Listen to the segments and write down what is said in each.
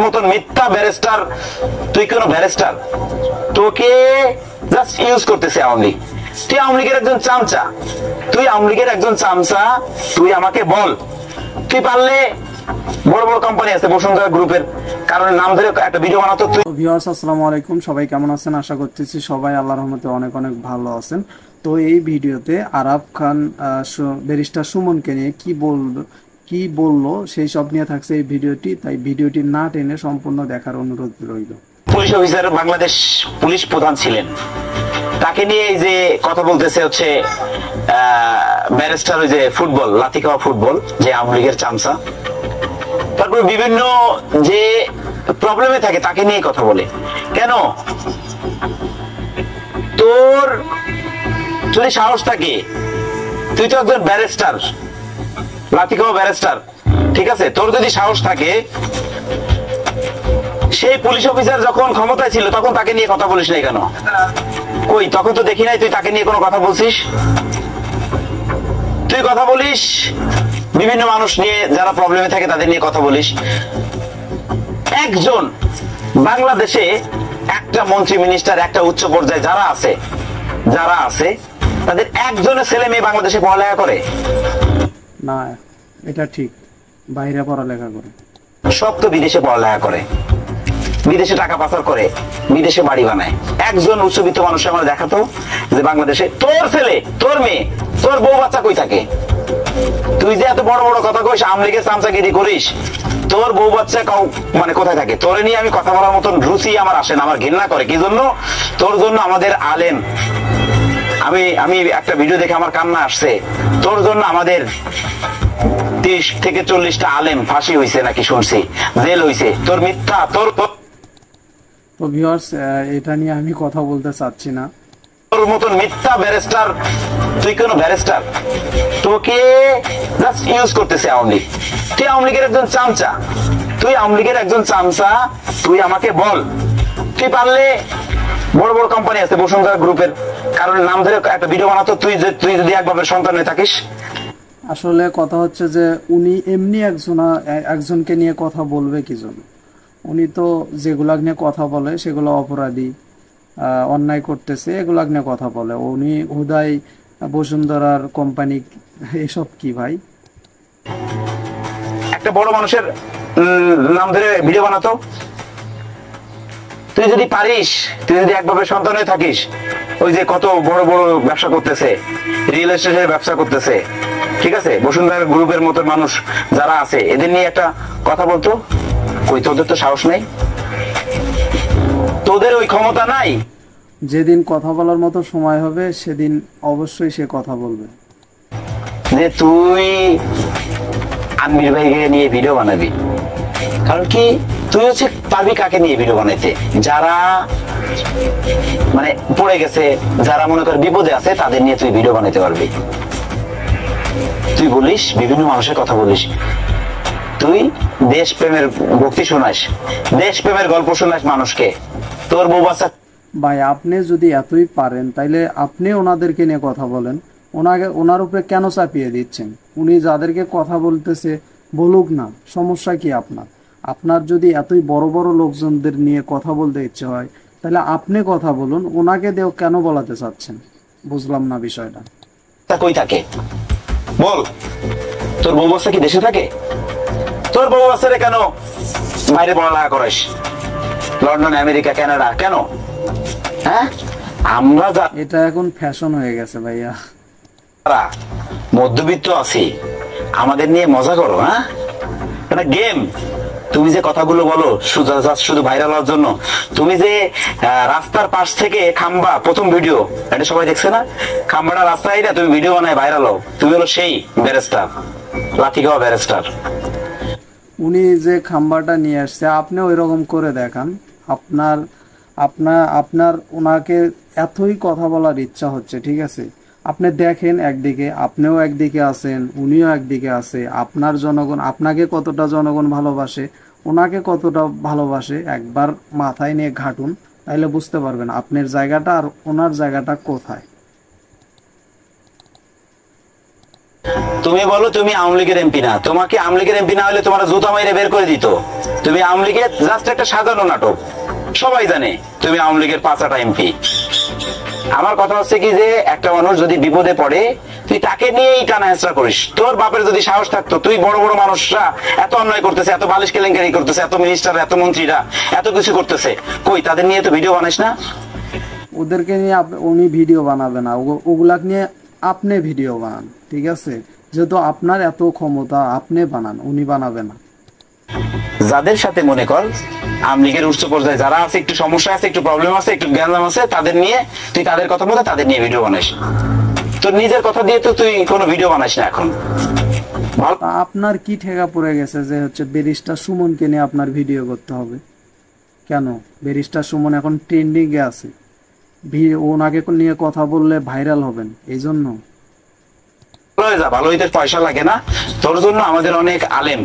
মতন মিথ্যা ব্যারিস্টার, তুই কোন ব্যারিস্টার? তোকে জাস্ট ইউজ করতেছে আওয়ামী লীগ। তুই আওয়ামী লীগের একজন চামচা, তুই আওয়ামী লীগের একজন চামচা। তুই আমাকে বল, তুই পারলে বড় বড় কোম্পানি আছে বসুন্ধরা গ্রুপের কারণে নাম ধরে একটা ভিডিও বানাতো। তুই ভিউয়ার্স আসসালামু আলাইকুম, সবাই কেমন আছেন? আশা করতেছি সবাই আল্লাহর রহমতে অনেক অনেক ভালো আছেন। তো এই ভিডিওতে আরাফ খান ব্যারিস্টার সুমনকে নিয়ে কি বললো সেই সব নিয়ে থাকছে এই ভিডিওটি, তাই ভিডিওটি না টেনে সম্পূর্ণ দেখার অনুরোধ রইল। পুলিশ অফিসার, বাংলাদেশ পুলিশ প্রধান ছিলেন, তাকে নিয়ে এই যে কথা বলতেছে হচ্ছে ব্যারিস্টার, ওই যে ফুটবল, লাথি খাওয়া ফুটবল, যে আওয়ামী লীগের চামচা। তারপর বিভিন্ন যে প্রবলেমে থাকে তাকে নিয়ে কথা বলে। কেন? তোর যদি সাহস থাকে, তুই তো একজন ব্যারিস্টার, লাথি খাওয়া ব্যারিস্টার, ঠিক আছে? তোর যদি সাহস থাকে, সেই পুলিশ অফিসার যখন ক্ষমতায় ছিল তখন তাকে নিয়ে কথা বলিস নাই কেন? কই, তখন তো দেখি নাই তুই তাকে নিয়ে কোনো কথা বলছিস। তুই কথা বলিস বিভিন্ন মানুষ নিয়ে, যারা প্রবলেমে থাকে তাদের নিয়ে কথা বলিস। একজন বাংলাদেশে একটা মন্ত্রী, মিনিস্টার, একটা উচ্চ পর্যায়ে যারা আছে তাদের একজনের ছেলে মেয়ে বাংলাদেশে পড়ালেখা করে না? এটা ঠিক, বাইরে পড়ালেখা করে। সব তো বিদেশে পড়ালেখা করে, বিদেশে টাকা পাচার করে, বিদেশে বাড়ি বানায়। একজন উচ্চবিত্ত মানুষ আমরা দেখাতো যে বাংলাদেশে তোর ছেলে, তোর মেয়ে, তোর বউ বাচ্চা কই থাকে? তুই যে এত বড় বড় কথা কইস, আওয়ামী লীগের চামচাগিরি করিস, তোর বউ বাচ্চা মানে কোথায় থাকে? তোরে নিয়ে আমি কথা বলার মতন রুচি আমার আসে না, আমার ঘৃণা করে। কি জন্য? তোর জন্য আমাদের আলেম, আমি একটা ভিডিও দেখে আমার কান্না আসছে। তোর জন্য আমাদের 30 থেকে 40টা আলেম ফাঁসি হয়েছে নাকি শুনছি, জেল হয়েছে। তোর মিথ্যা, তোর তো ভিউয়ার্স, এটা নিয়ে আমি কথা বলতে চাচ্ছি না। তোর মতন মিথ্যা ব্যারিস্টার, তুই কোন ব্যারিস্টার? তোকে জাস্ট ইউজ করতেছে আওয়ামী লীগ। তুই আওয়ামী লীগের একজন চামচা, তুই আওয়ামী লীগের একজন চামচা। তুই আমাকে বল, তুই পারলে বড় বড় কোম্পানি আছে বসুন্ধরা গ্রুপের কারণে নাম ধরে একটা ভিডিও বানাতো। তুই যদি এক বাপের সন্তান হয়ে থাকিস। আসলে কথা হচ্ছে যে উনি এমনি একজনকে নিয়ে কথা বলবে কি জন্য? উনি তো যেগুলা নিয়ে কথা বলে সেগুলো অপরাধী, অন্যায় করতেছে, এগুলা নিয়ে কথা বলে। উনি হুদাই বসুন্ধরার কোম্পানি, এসব কি ভাই? একটা বড় মানুষের নাম ধরে ভিডিও বানাতো। তুই যদি পারিস, তুই যদি একভাবে সন্তান হয়ে থাকিস, ওই যে কত বড় বড় ব্যবসা করতেছে, রিয়েল এস্টেটের ব্যবসা করতেছে, ঠিক আছে, বসুন্ধরা গ্রুপের মতো মানুষ যারা আছে, এদের নিয়ে একটা কথা বলতো। কই, তোদের তো সাহস নাই, তোদের ওই ক্ষমতা নাই। যেদিন কথা বলার মতো সময় হবে সেদিন অবশ্যই সে কথা বলবে। যে তুই আনবির ভাইকে নিয়ে ভিডিও বানাবি, কারণ কি তুই হচ্ছে পারবি কাকে নিয়ে ভিডিও বানাইতে? যারা মানে পড়ে গেছে, যারা মনে কর বিপদে আছে, তাদের নিয়ে তুই ভিডিও বানাইতে পারবি। তুই বলিস, বিভিন্ন মানুষের কথা বলিস, তুই দেশপ্রেমের ভক্তি শোনাস, দেশপ্রেমের গল্প শোনাস মানুষকে। তোর বউ বাচ্চা ভাই, আপনি যদি এতই পারেন তাইলে আপনি ওনাদেরকে নিয়ে কথা বলেন। ওনার উপরে কেন চাপিয়ে দিচ্ছেন? উনি যাদেরকে কথা বলতেছে বলুক না, সমস্যা কি আপনার? আপনার যদি এতই বড় বড় লোকজনদের নিয়ে কথা বলতে ইচ্ছে হয় তাহলে আপনি কথা বলুন, ওনাকে দেও কেন বলাতে চাচ্ছেন? বুঝলাম না বিষয়টা। কই থাকে বল? তোর বউ বাচ্চা কি দেশে থাকে? তোর বউ বাচ্চারে কেন বাইরে পড়ালেখা করাস, লন্ডন, আমেরিকা, কানাডা? কেন? হ্যাঁ, আমরা এটা এখন ফ্যাশন হয়ে গেছে ভাইয়া। মধ্যবিত্ত আছি, আমাদের নিয়ে মজা করো। হ্যাঁ, এটা গেম। তুমি যে কথাগুলো বলো শুধু ভাইরাল হওয়ার জন্য। তুমি যে রাস্তার পাশ থেকে খাম্বা, প্রথম ভিডিও এটা সবাই দেখছে না? খাম্বাটা রাস্তায় না, তুমি ভিডিও বানায় ভাইরাল হও। তুমি হলো সেই ব্যারিস্টার, লাথি খাওয়া ব্যারিস্টার। উনি যে খাম্বাটা নিয়ে আসছে, আপনি ওই রকম করে দেখান। আপনার ওনাকে এতই কথা বলার ইচ্ছা হচ্ছে, ঠিক আছে, আপনি দেখেন একদিকে, আপনিও একদিকে আছেন, উনিও একদিকে আছে। আপনার জনগণ আপনাকে কতটা জনগণ ভালোবাসে, ওনাকে কতটা ভালোবাসে, একবার মাথায় নিয়ে ঘাটুন, তাইলে বুঝতে পারবেন আপনার জায়গাটা আর ওনার জায়গাটা কোথায়। তুমি বলো তুমি আওয়ামী লীগের এমপি না, তোমাকে আওয়ামী লীগের এমপি না হলে তোমার জুতা মাইরে বের করে দিত। তুমি আওয়ামী লীগের জাস্ট একটা সাজানো নাটক, সবাই জানে তুমি আওয়ামী লীগের 5টা এমপি। আমার কথা হচ্ছে কি যে একটা মানুষ যদি বিপদে পড়ে তুই তাকে নিয়েই টানা হেঁচড়া করিস। তোর বাপের যদি সাহস থাকতো, তুই বড় বড় মানুষরা এত অন্যায় করতেছে, এত বালিশ কেলেঙ্কারি করতেছে, এত মিনিস্টার, এত মন্ত্রীরা এত কিছু করতেছে, কই তাদের নিয়ে তো ভিডিও বানাইস না? ওদেরকে নিয়ে উনি ভিডিও বানাবে না, ওগুলা নিয়ে আপনি ভিডিও বানান, ঠিক আছে? যেহেতু আপনার এত ক্ষমতা, আপনি বানান, উনি বানাবে না। যাদের সাথে মনে কর আওয়ামী লীগের উচ্চ পর্যায়ে যারা আছে, একটু সমস্যা আছে, একটু প্রবলেম আছে, একটু জ্ঞানজাম আছে, তাদের নিয়ে তুই তাদের কথা বলে তাদের নিয়ে ভিডিও বানাইস। তোর নিজের কথা দিয়ে তো তুই কোনো ভিডিও বানাইস না এখন। তা আপনার কি ঠেকা পড়ে গেছে যে হচ্ছে ব্যারিস্টার সুমনকে নিয়ে আপনার ভিডিও করতে হবে? কেন? ব্যারিস্টার সুমন এখন ট্রেন্ডিং এ আছে, ওনাকে নিয়ে কথা বললে ভাইরাল হবেন, এই জন্য। ভালো হয়ে যা, ভালো হইতে পয়সা লাগে না। তোর জন্য আমাদের অনেক আলেম,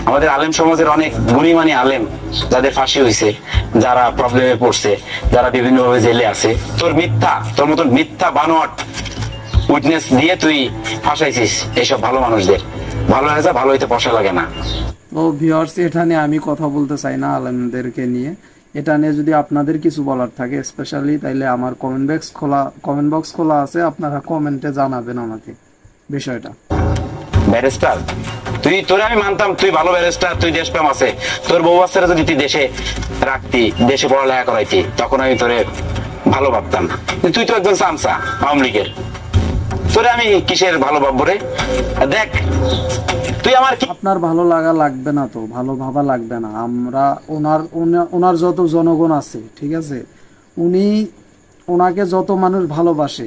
আমাদের আলেম সমাজের অনেক গুণীমানী আলেম যাদের ফাঁসি হয়েছে, যারা প্রবলেমে পড়ছে, যারা বিভিন্ন ভাবে জেলে আছে, তোর মিথ্যা, তোর মতন মিথ্যা বানোয়াট উইটনেস দিয়ে তুই ফাঁসাইছিস এইসব ভালো মানুষদের। ভালো হয়ে যা, ভালো হইতে পয়সা লাগে না। তো ভিউয়ার্স, এটা নিয়ে আমি কথা বলতে চাই না আলেমদেরকে নিয়ে। এটা নিয়ে যদি আপনাদের কিছু বলার থাকে স্পেশালি, তাইলে আমার কমেন্ট বক্স খোলা আছে, আপনারা কমেন্টে জানাবেন আমাকে বিষয়টা। ব্যারিস্টার তুই, তোরে আমি মানতাম তুই ভালো ব্যারিস্টার, তুই দেশপ্রেম আছে, তোর বউ বাচ্চারা যদি তুই দেশে রাখতি, দেশে পড়ালেখা করাইতি, তখন আমি তোরে ভালো ভাবতাম। তুই তো একজন চামচা আওয়ামী লীগের, তোরে আমি কিসের ভালো ভাববো রে? দেখ তুই আমার আপনার ভালো লাগা লাগবে না, তো ভালো ভাবা লাগবে না। আমরা ওনার যত জনগণ আছে, ঠিক আছে, ওনাকে যত মানুষ ভালোবাসে,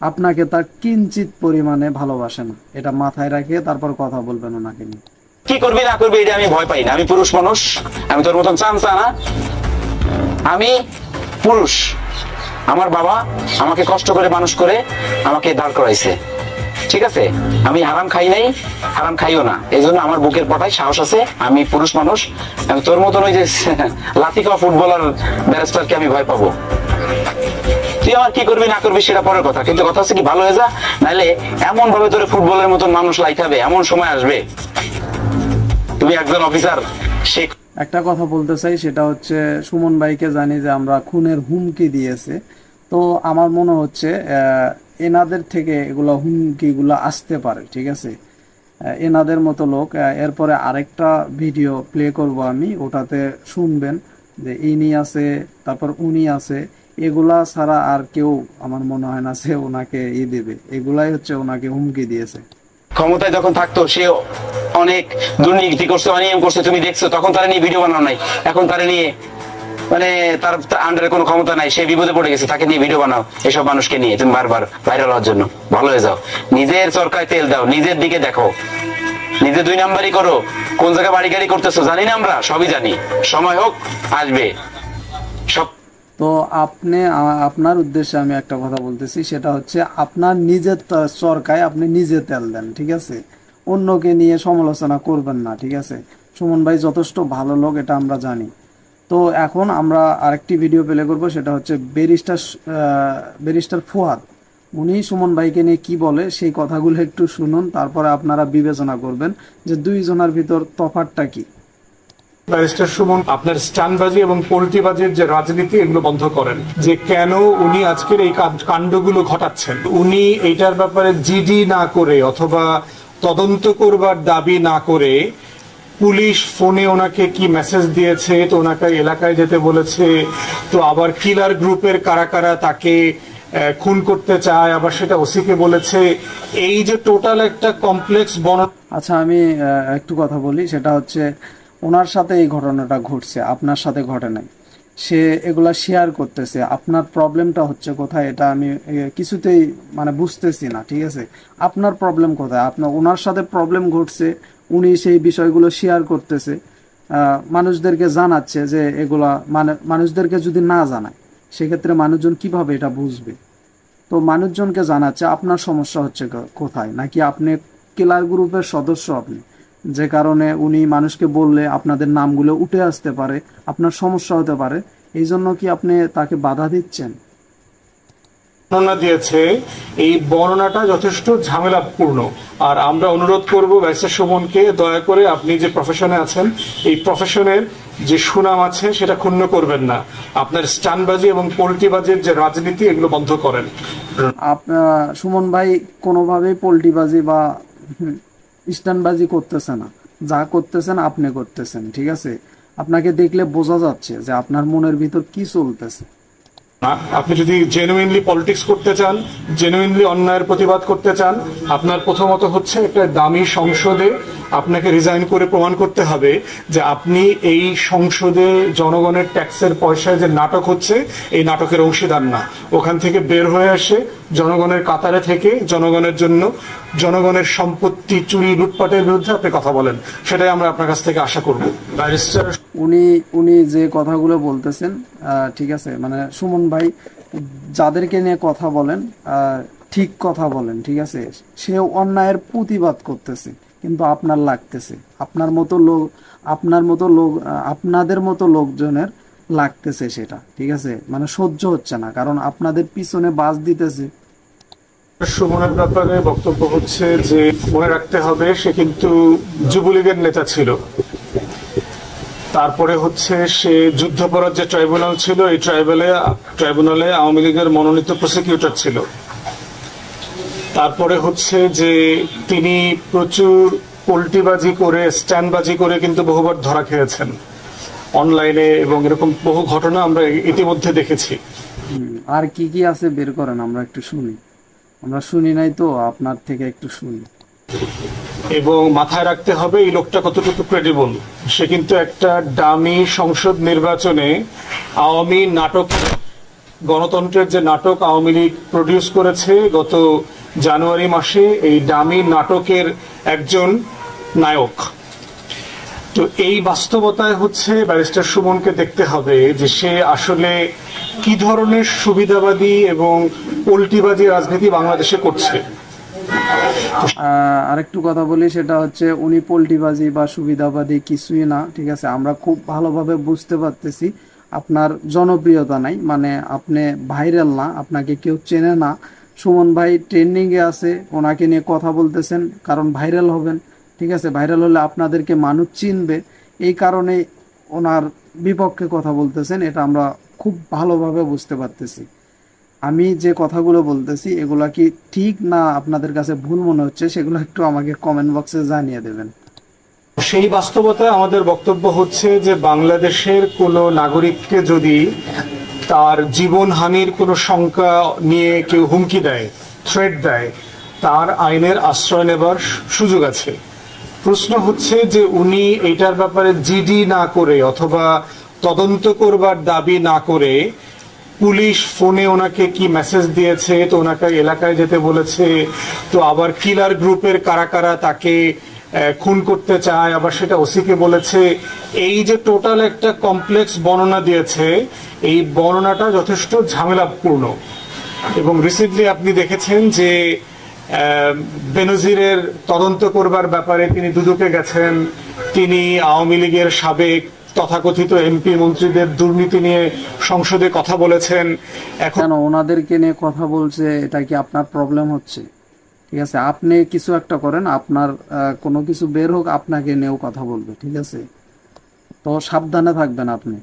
আপনাকে তার কিঞ্চিত পরিমাণে ভালোবাসে না। এটা মাথায় রাখে তারপর কথা বলবেন ওনাকে নিয়ে। কি করবি না করবি এটা আমি ভয় পাই না। আমি পুরুষ মানুষ, আমি তোর মতন চামচা না, আমি পুরুষ। আমার বাবা আমাকে কষ্ট করে মানুষ করে আমাকে দাঁড় করাইছে, ঠিক আছে? আমি হারাম খাই নাই, হারাম খাইও না, এই জন্য আমার বুকের পটায় সাহস আছে। আমি পুরুষ মানুষ, আমি তোর মতন ওই যে লাথি খাওয়া ফুটবলার ব্যারিস্টারকে আমি ভয় পাবো? তুই আমার কি করবি না করবি সেটা পরের কথা, কিন্তু কথা হচ্ছে কি ভালো হয়ে যা, নাহলে এমন ভাবে তোর ফুটবলের মতন মানুষ লাইঠাবে, এমন সময় আসবে তুমি একজন অফিসার। সে একটা কথা বলতে চাই, সেটা হচ্ছে সুমন ভাইকে জানি যে আমরা খুনের হুমকি দিয়েছে, তো আমার মনে হচ্ছে এনাদের থেকে এগুলো হুমকিগুলো আসতে পারে, ঠিক আছে? এনাদের মতো লোক। এরপরে আরেকটা ভিডিও প্লে করব আমি, ওটাতে শুনবেন যে ইনি আছে, তারপর উনি আছে, এগুলা ছাড়া আর কেউ আমার মনে হয় না সে ওনাকে দেবে। এগুলাই হচ্ছে ওনাকে হুমকি দিয়েছে। ক্ষমতায় যখন থাকতো সে অনেক দুর্নীতি করছে, অনিয়ম করছে, তুমি দেখছো, তখন তারা নিয়ে ভিডিও বানাও নাই। এখন তারা নিয়ে মানে তার আন্ডারে কোনো ক্ষমতা নাই, সে বিপদে পড়ে গেছে, তাকে নিয়ে ভিডিও বানাও। এসব মানুষকে নিয়ে তুমি বারবার ভাইরাল হওয়ার জন্য। ভালো হয়ে যাও, নিজের চরকায় তেল দাও, নিজের দিকে দেখো, নিজে 2 নাম্বারই করো। কোন জায়গায় বাড়ি গাড়ি করতেছো জানি না, আমরা সবই জানি। সময় হোক, আসবে সব। তো আপনার উদ্দেশ্যে আমি একটা কথা বলতেছি, সেটা হচ্ছে আপনার নিজের চরকায় আপনি নিজে তেল দেন, ঠিক আছে? অন্যকে নিয়ে সমালোচনা করবেন না, ঠিক আছে? সুমন ভাই যথেষ্ট ভালো লোক, এটা আমরা জানি। তো এখন আমরা আরেকটি ভিডিও প্লে করব, সেটা হচ্ছে ব্যারিস্টার ফুয়াদ, উনি সুমন ভাইকে নিয়ে কি বলে সেই কথাগুলো একটু শুনুন, তারপরে আপনারা বিবেচনা করবেন যে দুইজনের ভিতর তফাৎটা কি। ব্যারিস্টার সুমন, আপনার স্টানবাজি এবং পোল্ট্রিবাজির যে রাজনীতি, এগুলো বন্ধ করেন। যে কেন উনি আজকের এই কাণ্ডগুলো ঘটাচ্ছেন, উনি এইটার ব্যাপারে জিডি না করে অথবা তদন্ত করবার দাবি না করে, পুলিশ ফোনে ওনাকে কি মেসেজ দিয়েছে, তো ওনাকে এলাকায় যেতে বলেছে, তো আবার কিলার গ্রুপের কারা কারা তাকে খুন করতে চায়, আবার সেটা ওসিকে বলেছে। এই যে টোটাল একটা কমপ্লেক্স আচ্ছা, আমি একটু কথা বলি, সেটা হচ্ছে ওনার সাথে এই ঘটনাটা ঘটছে, আপনার সাথে ঘটে নাই। সে এগুলা শেয়ার করতেছে, আপনার প্রবলেমটা হচ্ছে কোথায় এটা আমি কিছুতেই মানে বুঝতেছি না, ঠিক আছে? আপনার প্রবলেম কোথায়? আপনার ওনার সাথে প্রবলেম ঘটছে, উনি সেই বিষয়গুলো শেয়ার করতেছে, মানুষদেরকে জানাচ্ছে যে এগুলা, মানে মানুষদেরকে যদি না জানায় সেক্ষেত্রে মানুষজন কিভাবে এটা বুঝবে? তো মানুষজনকে জানাচ্ছে। আপনার সমস্যা হচ্ছে কোথায়? নাকি আপনি কিলার গ্রুপের সদস্য আপনি, যে কারণে উনি মানুষকে বললে আপনাদের নামগুলো উঠে আসতে পারে, আপনার সমস্যা হতে পারে, এই জন্য কি আপনি তাকে বাধা দিচ্ছেন? বর্ণনা দিয়েছে, এই বর্ণনাটা যথেষ্ট ঝামেলাপূর্ণ। আর আমরা অনুরোধ করব ব্যারিস্টার সুমনকে, দয়া করে আপনি যে প্রফেশনে আছেন, এই প্রফেশনের যে সুনাম আছে সেটা ক্ষুণ্ণ করবেন না। আপনার স্টানবাজি এবং পোল্ট্রিবাজির যে রাজনীতি, এগুলো বন্ধ করেন। সুমন ভাই কোনোভাবেই পোল্ট্রিবাজি বা স্টানবাজি করতেছে না। যা করতেছেন আপনি করতেছেন, ঠিক আছে? আপনাকে দেখলে বোঝা যাচ্ছে যে আপনার মনের ভিতর কি চলতেছে। আপনি যদি জেনুইনলি পলিটিক্স করতে চান, জেনুইনলি অন্যায়ের প্রতিবাদ করতে চান, আপনার প্রথমত হচ্ছে একটা দামি সংসদে আপনাকে রিজাইন করে প্রমাণ করতে হবে যে আপনি এই সংসদে জনগণের ট্যাক্সের পয়সায় যে নাটক হচ্ছে, এই নাটকের অংশীদার না। ওখান থেকে বের হয়ে আসে জনগণের কাতারে থেকে জনগণের জন্য, জনগণের সম্পত্তি চুরি লুটপাটের বিরুদ্ধে আপনি কথা বলেন। সেটাই আমরা আপনার কাছ থেকে আশা করব। ব্যারিস্টার উনি যে কথাগুলো বলতেছেন, ঠিক আছে, মানে সুমন ভাই যাদেরকে নিয়ে কথা বলেন, ঠিক কথা বলেন, ঠিক আছে? সে অন্যায়ের প্রতিবাদ করতেছে, কিন্তু আপনার লাগতেছে, আপনাদের মতো লোকজনের লাগতেছে সেটা, ঠিক আছে? মানে সহ্য হচ্ছে না, কারণ আপনাদের পিছনে বাস দিতেছে। সুমনের ব্যাপারে বক্তব্য হচ্ছে যে মনে রাখতে হবে সে কিন্তু যুবলীগের নেতা ছিল। তারপরে হচ্ছে সে যুদ্ধাপরাধ যে ট্রাইব্যুনাল ছিল, এই ট্রাইব্যুনালে আওয়ামী লীগের মনোনীত প্রসিকিউটর ছিল। তারপরে হচ্ছে যে তিনি প্রচুর পোল্ট্রিবাজি করে, স্ট্যান্ডবাজি করে কিন্তু বহুবার ধরা খেয়েছেন অনলাইনে, এবং এরকম বহু ঘটনা আমরা ইতিমধ্যে দেখেছি। আর কি কি আছে বের করেন, আমরা একটু শুনি। আমরা শুনি নাই তো, আপনার থেকে একটু শুনি। এবং মাথায় রাখতে হবে এই লোকটা কতটুকু ক্রেডিবল। সে কিন্তু একটা ডামি সংসদ নির্বাচনে আওয়ামী নাটক, গণতন্ত্রের যে নাটক আওয়ামী লীগ প্রডিউস করেছে গত জানুয়ারি মাসে, এই ডামি নাটকের একজন নায়ক। তো এই বাস্তবতায় হচ্ছে ব্যারিস্টার সুমনকে দেখতে হবে যে সে আসলে কি ধরনের সুবিধাবাদী এবং পোল্ট্রিবাজি রাজনীতি বাংলাদেশে করছে। আরেকটু কথা বলি, সেটা হচ্ছে উনি পোল্ট্রিবাজি বা সুবিধাবাদী কিছুই না, ঠিক আছে? আমরা খুব ভালোভাবে বুঝতে পারতেছি আপনার জনপ্রিয়তা নাই, মানে আপনি ভাইরাল না, আপনাকে কেউ চেনে না। সুমন ভাই ট্রেন্ডিং এ আছে, ওনাকে নিয়ে কথা বলতেছেন কারণ ভাইরাল হবেন, ঠিক আছে? ভাইরাল হলে আপনাদেরকে মানুষ চিনবে, এই কারণে ওনার বিপক্ষে কথা বলতেছেন। এটা আমরা খুব ভালোভাবে বুঝতে পারতেছি। আমি যে কথাগুলো বলতেছি এগুলা কি ঠিক না আপনাদের কাছে ভুল মনে হচ্ছে, সেগুলো একটু আমাকে কমেন্ট বক্সে জানিয়ে দেবেন। সেই বাস্তবতায় আমাদের বক্তব্য হচ্ছে যে বাংলাদেশের কোনো নাগরিককে যদি তার জীবনহানির কোনো শঙ্কা নিয়ে কেউ হুমকি দেয়, থ্রেট দেয়, তার আইনের আশ্রয় নেবার সুযোগ আছে। প্রশ্ন হচ্ছে যে উনি এটার ব্যাপারে জিডি না করে অথবা তদন্ত করবার দাবি না করে, পুলিশ ফোনে ওনাকে কি মেসেজ দিয়েছে, তো ওনাকে এলাকায় যেতে বলেছে, তো আবার কিলার গ্রুপের কারা কারা তাকে খুন করতে চায়, আবার সেটা ওসিকে বলেছে, এই যে টোটাল একটা কমপ্লেক্স বর্ণনা দিয়েছে, এই বর্ণনাটা যথেষ্ট ঝামেলাপূর্ণ। এবং রিসেন্টলি আপনি দেখেছেন যে বেনজিরের তদন্ত করবার ব্যাপারে তিনি দুদকে গেছেন, তিনি আওয়ামী লীগের সাবেক তথাকথিত এমপি মন্ত্রীদের দুর্নীতি নিয়ে সংসদে কথা বলেছেন। এখন ওনাদেরকে নিয়ে কথা বলছে, এটা কি আপনার প্রবলেম হচ্ছে? ঠিক আছে, আপনি কিছু একটা করেন, আপনার কোনো কিছু বের হোক, আপনাকে নিয়েও কথা বলবে, ঠিক আছে? তো সাবধানে থাকবেন আপনি।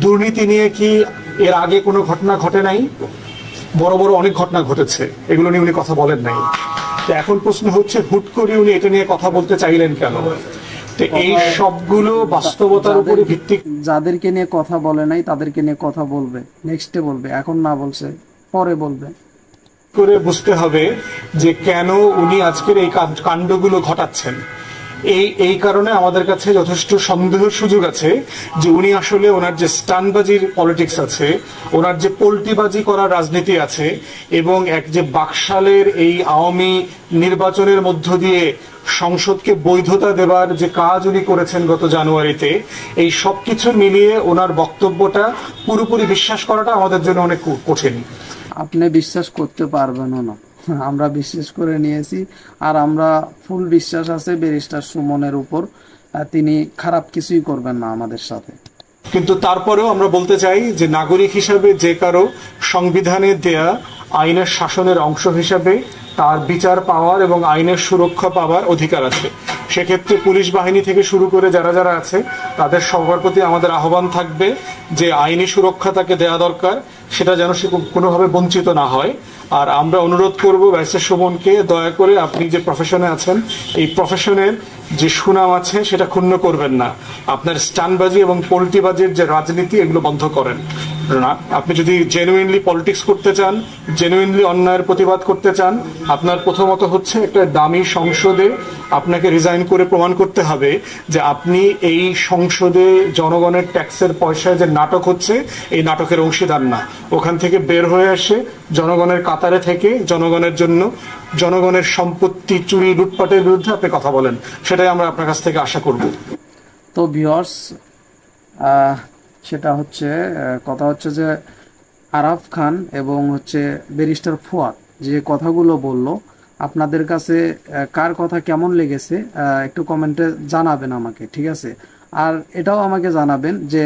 দুর্নীতি নিয়ে কি এর আগে কোনো ঘটনা ঘটে নাই? বড় বড় অনেক ঘটনা ঘটেছে, এগুলো নিয়ে উনি কথা বলেন নাই। তো এখন প্রশ্ন হচ্ছে হুট করে উনি এটা নিয়ে কথা বলতে চাইলেন কেন? তো এই সবগুলো বাস্তবতার উপরে ভিত্তি। যাদেরকে নিয়ে কথা বলে নাই তাদেরকে নিয়ে কথা বলবে, নেক্সটে বলবে, এখন না বলছে পরে বলবে। করে বুঝতে হবে যে কেন উনি আজকের এই কাণ্ডগুলো ঘটাচ্ছেন। এই কারণে আমাদের কাছে যথেষ্ট সন্দেহের সুযোগ আছে যে উনি আসলে ওনার যে স্টানবাজির পলিটিক্স আছে, ওনার যে পোল্ট্রিবাজি করার রাজনীতি আছে, এবং এক যে বাকশালের এই আওয়ামী নির্বাচনের মধ্য দিয়ে সংসদকে বৈধতা দেবার যে কাজ উনি করেছেন গত জানুয়ারিতে, এই সবকিছু মিলিয়ে ওনার বক্তব্যটা পুরোপুরি বিশ্বাস করাটা আমাদের জন্য অনেক কঠিন। আপনি বিশ্বাস করতে পারবেন না, আমরা বিশ্বাস করে নিয়েছি, আর আমরা ফুল বিশ্বাস আছে ব্যারিস্টার সুমনের উপর, তিনি খারাপ কিছুই করবেন না আমাদের সাথে। কিন্তু তারপরেও আমরা বলতে চাই যে নাগরিক হিসাবে যে কারো সংবিধানে দেয়া আইনের শাসনের অংশ হিসাবে তার বিচার পাওয়ার এবং আইনের সুরক্ষা পাওয়ার অধিকার আছে। সেক্ষেত্রে পুলিশ বাহিনী থেকে শুরু করে যারা যারা আছে তাদের সবার প্রতি আমাদের আহ্বান থাকবে যে আইনি সুরক্ষা তাকে দেয়া দরকার, সেটা যেন সে কোনোভাবে বঞ্চিত না হয়। আর আমরা অনুরোধ করব ব্যারিস্টার শোভনকে, দয়া করে আপনি যে প্রফেশনে আছেন এই প্রফেশনের যে সুনাম আছে সেটা ক্ষুণ্ণ করবেন না। আপনার স্টানবাজি এবং পোল্টিবাজির যে রাজনীতি এগুলো বন্ধ করেন না। আপনি যদি জেনুইনলি পলিটিক্স করতে চান, জেনুইনলি অন্যায়ের প্রতিবাদ করতে চান, আপনার প্রথমত হচ্ছে একটা দামি সংসদে আপনাকে রিজাইন করে প্রমাণ করতে হবে যে আপনি এই সংসদে জনগণের ট্যাক্সের পয়সায় যে নাটক হচ্ছে এই নাটকের অংশীদার না। ওখান থেকে বের হয়ে এসে জনগণের কাতারে থেকে জনগণের জন্য জনগণের সম্পত্তি চুরি লুটপাটের বিরুদ্ধে আপনি কথা বলেন, সেটাই আমরা আপনার কাছ থেকে আশা করব। তো ভিউয়ার্স, সেটা হচ্ছে কথা হচ্ছে যে আরাফ খান এবং হচ্ছে ব্যারিস্টার ফুয়াদ যে কথাগুলো বলল, আপনাদের কাছে কার কথা কেমন লেগেছে একটু কমেন্টে জানাবেন আমাকে, ঠিক আছে? আর এটাও আমাকে জানাবেন যে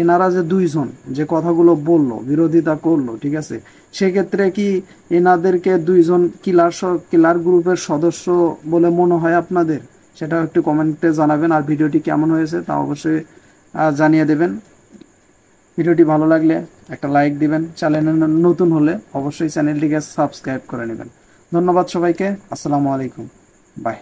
এনারা যে দুইজন যে কথাগুলো বললো, বিরোধিতা করলো, ঠিক আছে, সেক্ষেত্রে কি এনাদেরকে দুইজন কিলার গ্রুপের সদস্য বলে মনে হয় আপনাদের? সেটাও একটু কমেন্টে জানাবেন। আর ভিডিওটি কেমন হয়েছে তা অবশ্যই জানিয়ে দেবেন। ভিডিওটি ভালো লাগলে একটা লাইক দিবেন, চ্যানেলে নতুন হলে অবশ্যই চ্যানেলটিকে সাবস্ক্রাইব করে নেবেন। ধন্যবাদ সবাইকে, আসসালামু আলাইকুম, বাই।